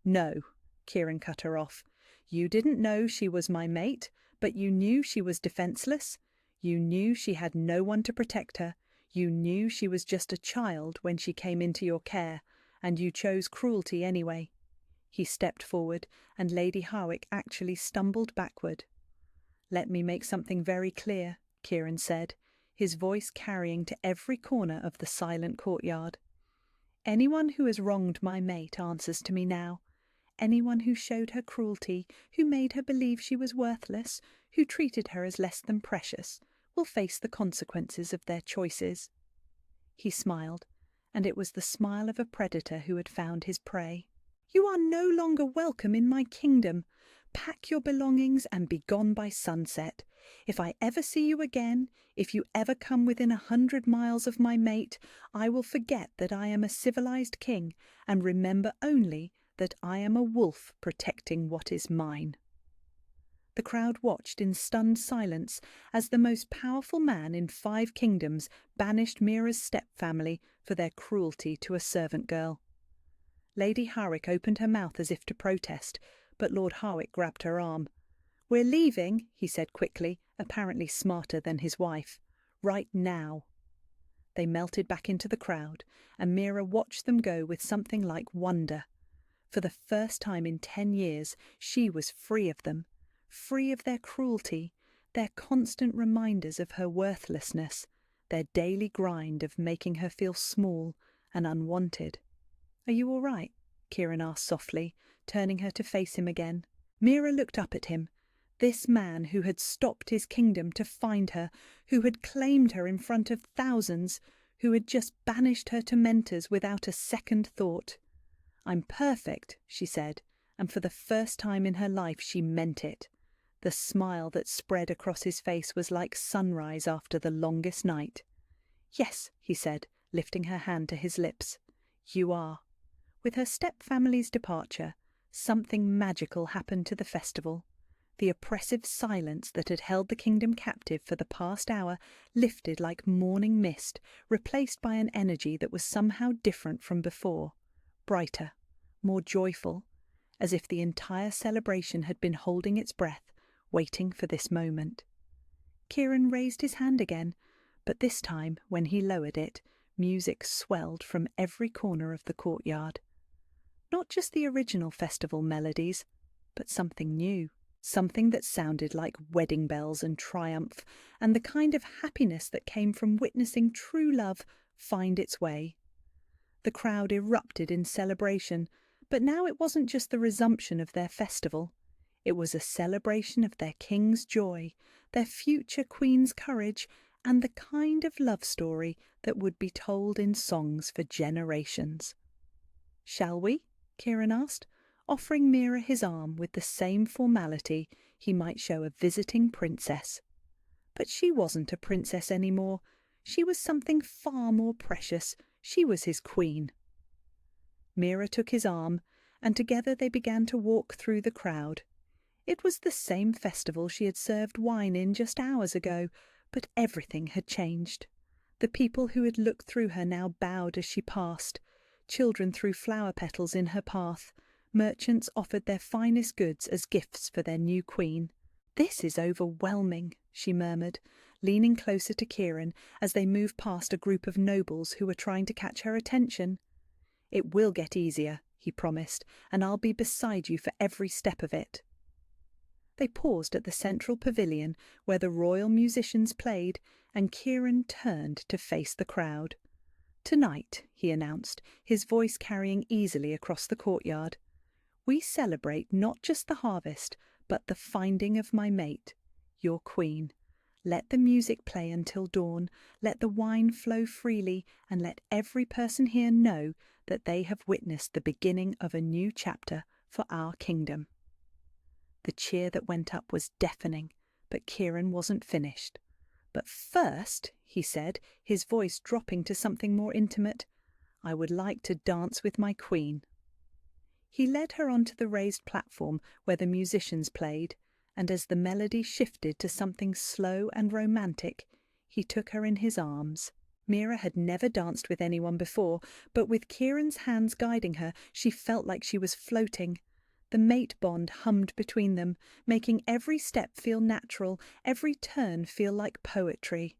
"No," Kieran cut her off. "You didn't know she was my mate, but you knew she was defenceless. You knew she had no one to protect her. You knew she was just a child when she came into your care, and you chose cruelty anyway." He stepped forward, and Lady Harwick actually stumbled backward. "Let me make something very clear," Kieran said, his voice carrying to every corner of the silent courtyard. "Anyone who has wronged my mate answers to me now. Anyone who showed her cruelty, who made her believe she was worthless, who treated her as less than precious, will face the consequences of their choices." He smiled, and it was the smile of a predator who had found his prey. "You are no longer welcome in my kingdom. Pack your belongings and be gone by sunset. If I ever see you again, if you ever come within 100 miles of my mate, I will forget that I am a civilized king and remember only that I am a wolf protecting what is mine." The crowd watched in stunned silence as the most powerful man in 5 kingdoms banished Mira's step-family for their cruelty to a servant girl. Lady Harwick opened her mouth as if to protest, but Lord Harwick grabbed her arm. "We're leaving," he said quickly, apparently smarter than his wife. "Right now." They melted back into the crowd, and Mira watched them go with something like wonder. For the first time in 10 years, she was free of them, free of their cruelty, their constant reminders of her worthlessness, their daily grind of making her feel small and unwanted. "Are you all right?" Kieran asked softly, turning her to face him again. Mira looked up at him. This man who had stopped his kingdom to find her, who had claimed her in front of thousands, who had just banished her to mentors without a second thought. "I'm perfect," she said, and for the first time in her life she meant it. The smile that spread across his face was like sunrise after the longest night. "Yes," he said, lifting her hand to his lips. "You are." With her step-family's departure, something magical happened to the festival. The oppressive silence that had held the kingdom captive for the past hour lifted like morning mist, replaced by an energy that was somehow different from before, brighter, more joyful, as if the entire celebration had been holding its breath, waiting for this moment. Kieran raised his hand again, but this time, when he lowered it, music swelled from every corner of the courtyard. Not just the original festival melodies, but something new, something that sounded like wedding bells and triumph, and the kind of happiness that came from witnessing true love find its way. The crowd erupted in celebration, but now it wasn't just the resumption of their festival. It was a celebration of their king's joy, their future queen's courage, and the kind of love story that would be told in songs for generations. "Shall we?" Kieran asked, offering Mira his arm with the same formality he might show a visiting princess. But she wasn't a princess anymore. She was something far more precious. She was his queen. Mira took his arm, and together they began to walk through the crowd. It was the same festival she had served wine in just hours ago, but everything had changed. The people who had looked through her now bowed as she passed. Children threw flower petals in her path. Merchants offered their finest goods as gifts for their new queen. "This is overwhelming," she murmured, leaning closer to Kieran as they moved past a group of nobles who were trying to catch her attention. "It will get easier," he promised, "and I'll be beside you for every step of it." They paused at the central pavilion where the royal musicians played, and Kieran turned to face the crowd. "Tonight," he announced, his voice carrying easily across the courtyard, "we celebrate not just the harvest, but the finding of my mate, your queen. Let the music play until dawn, let the wine flow freely, and let every person here know that they have witnessed the beginning of a new chapter for our kingdom." The cheer that went up was deafening, but Kieran wasn't finished. "But first," he said, his voice dropping to something more intimate, "I would like to dance with my queen." He led her onto the raised platform where the musicians played, and as the melody shifted to something slow and romantic, he took her in his arms. Mira had never danced with anyone before, but with Kieran's hands guiding her, she felt like she was floating. The mate bond hummed between them, making every step feel natural, every turn feel like poetry.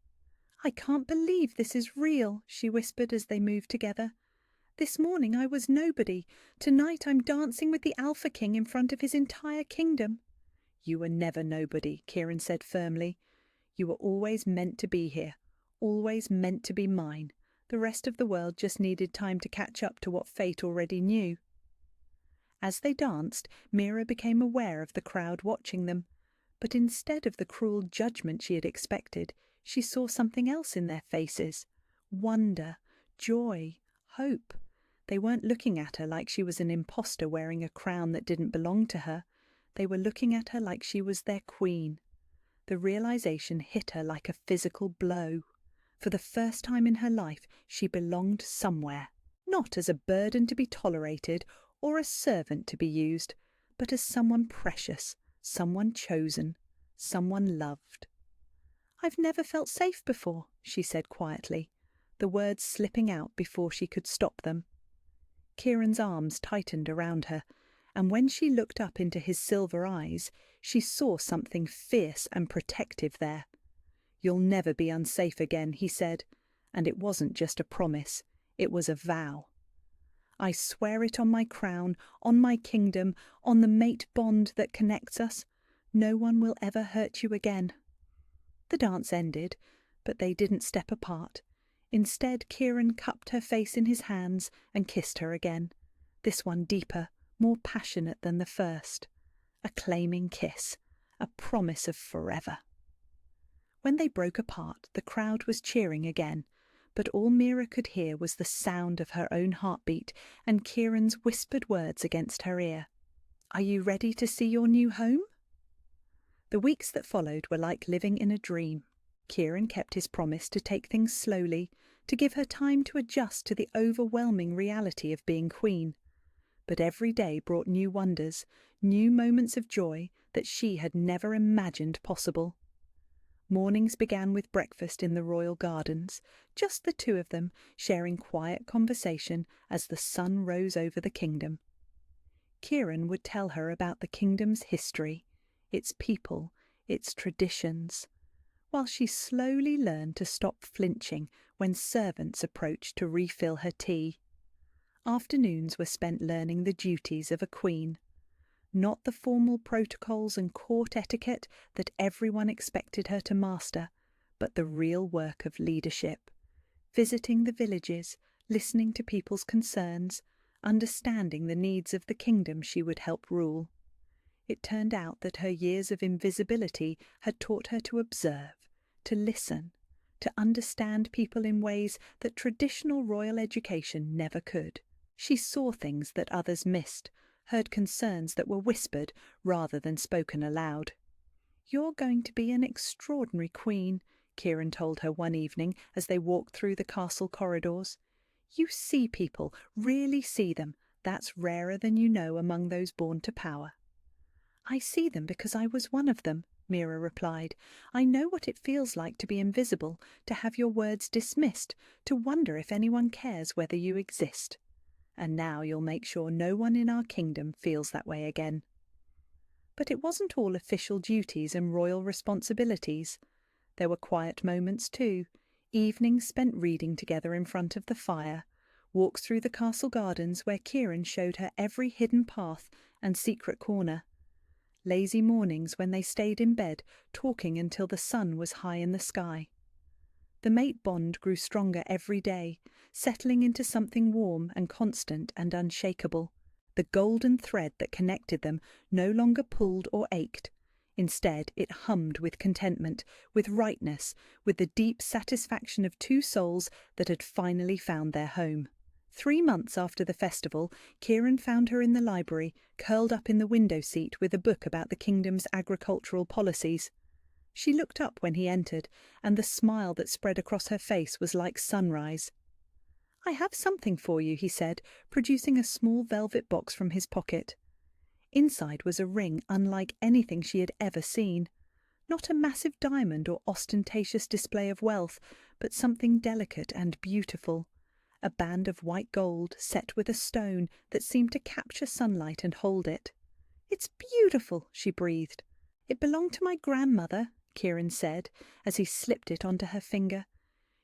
"I can't believe this is real," she whispered as they moved together. "This morning I was nobody. Tonight I'm dancing with the Alpha King in front of his entire kingdom." "You were never nobody," Kieran said firmly. "You were always meant to be here, always meant to be mine. The rest of the world just needed time to catch up to what fate already knew." As they danced, Mira became aware of the crowd watching them. But instead of the cruel judgment she had expected, she saw something else in their faces. Wonder, joy, hope. They weren't looking at her like she was an imposter wearing a crown that didn't belong to her. They were looking at her like she was their queen. The realization hit her like a physical blow. For the first time in her life, she belonged somewhere. Not as a burden to be tolerated or a servant to be used, but as someone precious, someone chosen, someone loved. "I've never felt safe before," she said quietly, the words slipping out before she could stop them. Kieran's arms tightened around her, and when she looked up into his silver eyes, she saw something fierce and protective there. "You'll never be unsafe again," he said, and it wasn't just a promise, it was a vow. "I swear it on my crown, on my kingdom, on the mate bond that connects us. No one will ever hurt you again." The dance ended, but they didn't step apart. Instead, Kieran cupped her face in his hands and kissed her again, this one deeper, more passionate than the first. A claiming kiss, a promise of forever. When they broke apart, the crowd was cheering again, but all Mira could hear was the sound of her own heartbeat and Kieran's whispered words against her ear. "Are you ready to see your new home?" The weeks that followed were like living in a dream. Kieran kept his promise to take things slowly, to give her time to adjust to the overwhelming reality of being queen. But every day brought new wonders, new moments of joy that she had never imagined possible. Mornings began with breakfast in the royal gardens, just the two of them sharing quiet conversation as the sun rose over the kingdom. Kieran would tell her about the kingdom's history, its people, its traditions, while she slowly learned to stop flinching when servants approached to refill her tea. Afternoons were spent learning the duties of a queen. Not the formal protocols and court etiquette that everyone expected her to master, but the real work of leadership. Visiting the villages, listening to people's concerns, understanding the needs of the kingdom she would help rule. It turned out that her years of invisibility had taught her to observe, to listen, to understand people in ways that traditional royal education never could. She saw things that others missed, heard concerns that were whispered rather than spoken aloud. "You're going to be an extraordinary queen," Kieran told her one evening as they walked through the castle corridors. "You see people, really see them. That's rarer than you know among those born to power." "I see them because I was one of them," Mira replied. "I know what it feels like to be invisible, to have your words dismissed, to wonder if anyone cares whether you exist. And now you'll make sure no one in our kingdom feels that way again." But it wasn't all official duties and royal responsibilities. There were quiet moments too, evenings spent reading together in front of the fire, walks through the castle gardens where Kieran showed her every hidden path and secret corner, lazy mornings when they stayed in bed talking until the sun was high in the sky. The mate bond grew stronger every day, settling into something warm and constant and unshakable. The golden thread that connected them no longer pulled or ached. Instead, it hummed with contentment, with rightness, with the deep satisfaction of two souls that had finally found their home. 3 months after the festival, Kieran found her in the library, curled up in the window seat with a book about the kingdom's agricultural policies. She looked up when he entered, and the smile that spread across her face was like sunrise. "I have something for you," he said, producing a small velvet box from his pocket. Inside was a ring unlike anything she had ever seen. Not a massive diamond or ostentatious display of wealth, but something delicate and beautiful. A band of white gold set with a stone that seemed to capture sunlight and hold it. "It's beautiful," she breathed. "It belonged to my grandmother," Kieran said, as he slipped it onto her finger.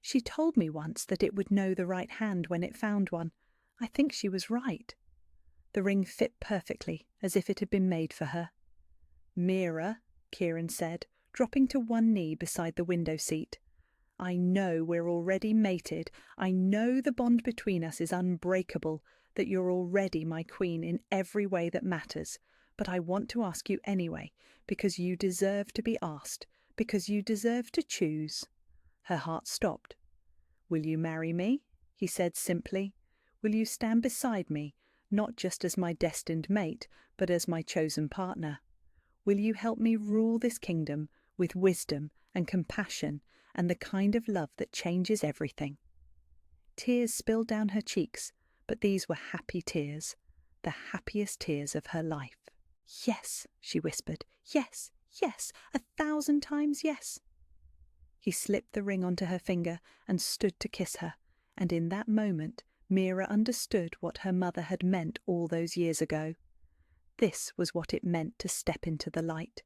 "She told me once that it would know the right hand when it found one. I think she was right." The ring fit perfectly, as if it had been made for her. "Mira," Kieran said, dropping to one knee beside the window seat. "I know we're already mated. I know the bond between us is unbreakable, that you're already my queen in every way that matters. But I want to ask you anyway, because you deserve to be asked, because you deserve to choose." Her heart stopped. "Will you marry me?" he said simply. "Will you stand beside me, not just as my destined mate, but as my chosen partner? Will you help me rule this kingdom with wisdom and compassion and the kind of love that changes everything?" Tears spilled down her cheeks, but these were happy tears, the happiest tears of her life. "Yes," she whispered. "Yes, yes, 1,000 times yes." He slipped the ring onto her finger and stood to kiss her, and in that moment Mira understood what her mother had meant all those years ago. This was what it meant to step into the light.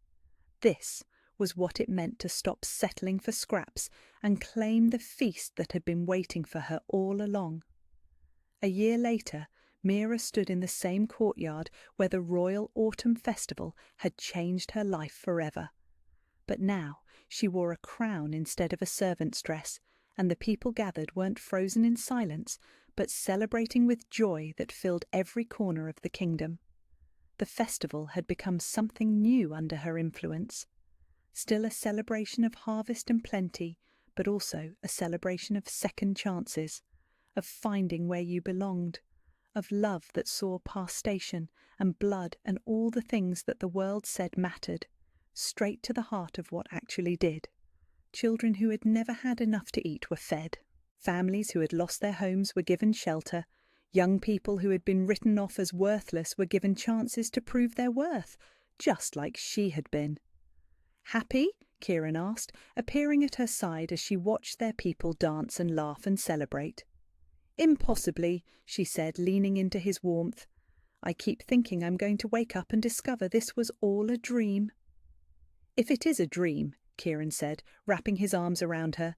This was what it meant to stop settling for scraps and claim the feast that had been waiting for her all along. A year later, Mira stood in the same courtyard where the Royal Autumn Festival had changed her life forever. But now she wore a crown instead of a servant's dress, and the people gathered weren't frozen in silence, but celebrating with joy that filled every corner of the kingdom. The festival had become something new under her influence. Still a celebration of harvest and plenty, but also a celebration of second chances, of finding where you belonged, of love that saw past station and blood and all the things that the world said mattered, straight to the heart of what actually did. Children who had never had enough to eat were fed. Families who had lost their homes were given shelter. Young people who had been written off as worthless were given chances to prove their worth, just like she had been. "Happy?" Kieran asked, appearing at her side as she watched their people dance and laugh and celebrate. "Impossibly," she said, leaning into his warmth. "I keep thinking I'm going to wake up and discover this was all a dream." "If it is a dream," Kieran said, wrapping his arms around her,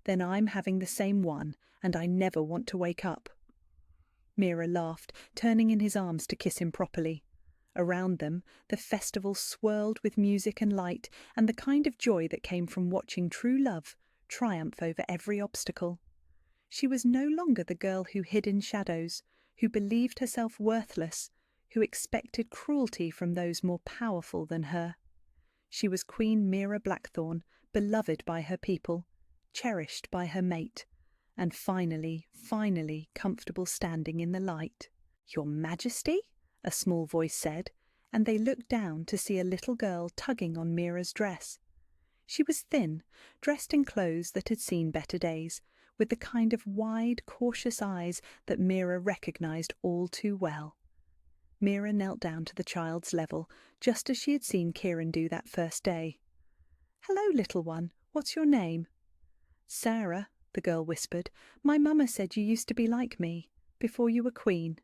"then I'm having the same one, and I never want to wake up." Mira laughed, turning in his arms to kiss him properly. Around them, the festival swirled with music and light, and the kind of joy that came from watching true love triumph over every obstacle. She was no longer the girl who hid in shadows, who believed herself worthless, who expected cruelty from those more powerful than her. She was Queen Mira Blackthorn, beloved by her people, cherished by her mate, and finally comfortable standing in the light. "Your Majesty?" a small voice said, and they looked down to see a little girl tugging on Mira's dress. She was thin, dressed in clothes that had seen better days, with the kind of wide, cautious eyes that Mira recognized all too well. Mira knelt down to the child's level, just as she had seen Kieran do that first day. "Hello, little one. What's your name?" "Sarah," the girl whispered. "My mama said you used to be like me, before you were queen."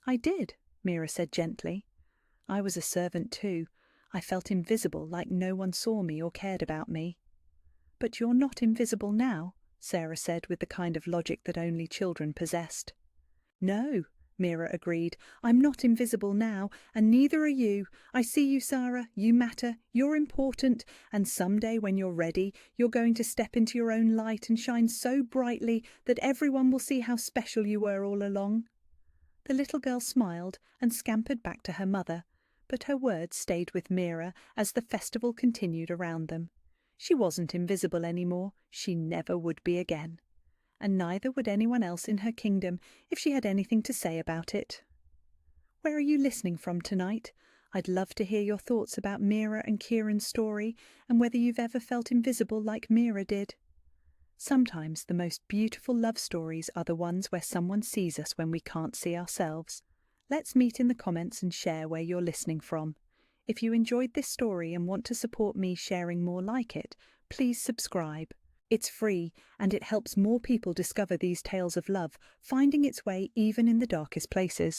"I did," Mira said gently. "I was a servant too. I felt invisible, like no one saw me or cared about me." "But you're not invisible now," Sarah said with the kind of logic that only children possessed. "No," Mira agreed. "I'm not invisible now, and neither are you. I see you, Sarah. You matter. You're important. And someday when you're ready, you're going to step into your own light and shine so brightly that everyone will see how special you were all along." The little girl smiled and scampered back to her mother, but her words stayed with Mira as the festival continued around them. She wasn't invisible anymore. She never would be again. And neither would anyone else in her kingdom if she had anything to say about it. Where are you listening from tonight? I'd love to hear your thoughts about Mira and Kieran's story and whether you've ever felt invisible like Mira did. Sometimes the most beautiful love stories are the ones where someone sees us when we can't see ourselves. Let's meet in the comments and share where you're listening from. If you enjoyed this story and want to support me sharing more like it, please subscribe. It's free, and it helps more people discover these tales of love, finding its way even in the darkest places.